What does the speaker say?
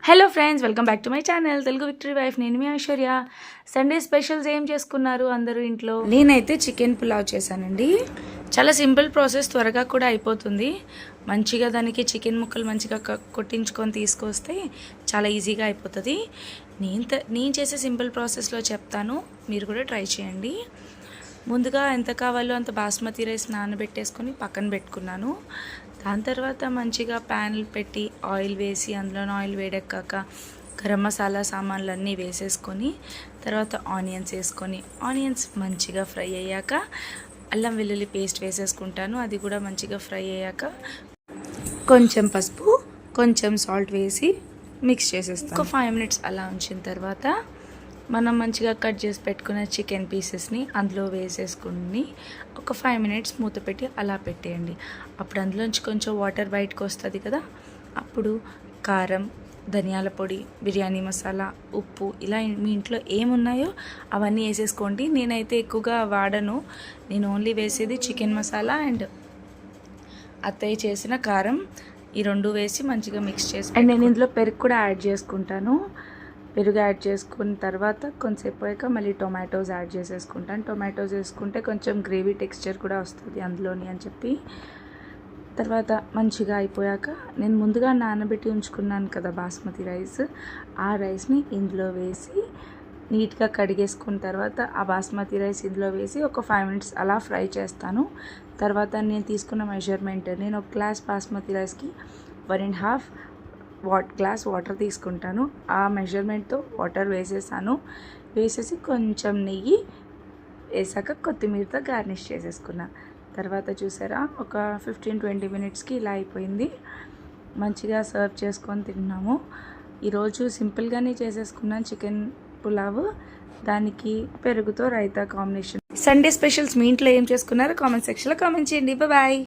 Hello friends, welcome back to my channel Telugu victory wife. నేను మీ Aishwarya. Sunday specials ఏం చేసుకున్నారు అందరూ ఇంట్లో? నేనైతే చికెన్ పులావ్ చేశానండి. చాలా సింపుల్ ప్రాసెస్, త్వరగా కూడా అయిపోతుంది. మంచిగా దానికి చికెన్ ముక్కలు మంచిగా కొట్టించుకొని తీసుకొస్తే చాలా ఈజీగా అయిపోతుంది. నేను చేసే సింపుల్ ప్రాసెస్లో చెప్తాను, మీరు కూడా ట్రై చేయండి. ముందుగా ఎంత కావాలో అంత బాస్మతి రైస్ నానబెట్టేసుకొని పక్కన పెట్టుకున్నాను. దాని తర్వాత మంచిగా ప్యాన్లు పెట్టి ఆయిల్ వేసి, అందులో ఆయిల్ వేడెక్కాక గరం మసాలా సామాన్లు అన్నీ వేసేసుకొని తర్వాత ఆనియన్స్ వేసుకొని, ఆనియన్స్ మంచిగా ఫ్రై అయ్యాక అల్లం వెల్లుల్లి పేస్ట్ వేసేసుకుంటాను. అది కూడా మంచిగా ఫ్రై అయ్యాక కొంచెం పసుపు, కొంచెం సాల్ట్ వేసి మిక్స్ చేసేస్తాను. ఒక 5 minutes అలా ఉంచిన తర్వాత మనం మంచిగా కట్ చేసి పెట్టుకున్న చికెన్ పీసెస్ని అందులో వేసేసుకుని ఒక 5 minutes మూత పెట్టి అలా పెట్టేయండి. అప్పుడు అందులోంచి కొంచెం వాటర్ బయటకు వస్తుంది కదా, అప్పుడు కారం, ధనియాల పొడి, బిర్యానీ మసాలా, ఉప్పు, ఇలా మీ ఇంట్లో ఏమున్నాయో అవన్నీ వేసేసుకోండి. నేనైతే ఎక్కువగా వాడను, నేను ఓన్లీ వేసేది చికెన్ మసాలా అండ్ అత్తయ్య చేసిన కారం, ఈ 2 వేసి మంచిగా మిక్స్ చేసి, అండ్ నేను ఇందులో పెరుగు కూడా యాడ్ చేసుకుంటాను. పెరుగు యాడ్ చేసుకున్న తర్వాత కొంచెంసేపు అయ్యాక మళ్ళీ టొమాటోస్ యాడ్ చేసేసుకుంటాను. టొమాటోస్ వేసుకుంటే కొంచెం గ్రేవీ టెక్స్చర్ కూడా వస్తుంది అందులోని అని చెప్పి. తర్వాత మంచిగా అయిపోయాక నేను ముందుగా నానబెట్టి ఉంచుకున్నాను కదా బాస్మతి రైస్, ఆ రైస్ని ఇందులో వేసి నీట్గా కడిగేసుకున్న తర్వాత ఆ బాస్మతి రైస్ ఇందులో వేసి ఒక 5 minutes అలా ఫ్రై చేస్తాను. తర్వాత నేను తీసుకున్న మెజర్మెంట్, నేను ఒక గ్లాస్ బాస్మతి రైస్కి 1.5 గ్లాస్ వాటర్ తీసుకుంటాను. ఆ మెజర్మెంట్తో వాటర్ వేసేసాను. వేసేసి కొంచెం నెయ్యి వేసాక కొత్తిమీరతో గార్నిష్ చేసేసుకున్నా. తర్వాత చూసారా, ఒక 15-20 minutesకి ఇలా అయిపోయింది. మంచిగా సర్వ్ చేసుకొని తిన్నాము. ఈరోజు సింపుల్గానే చేసేసుకున్నాను చికెన్ పులావ్, దానికి పెరుగుతో రైతా కాంబినేషన్. సండే స్పెషల్స్ మీ ఇంట్లో ఏం చేసుకున్నారో కామెంట్ సెక్షన్లో కామెంట్ చేయండి. బాయ్.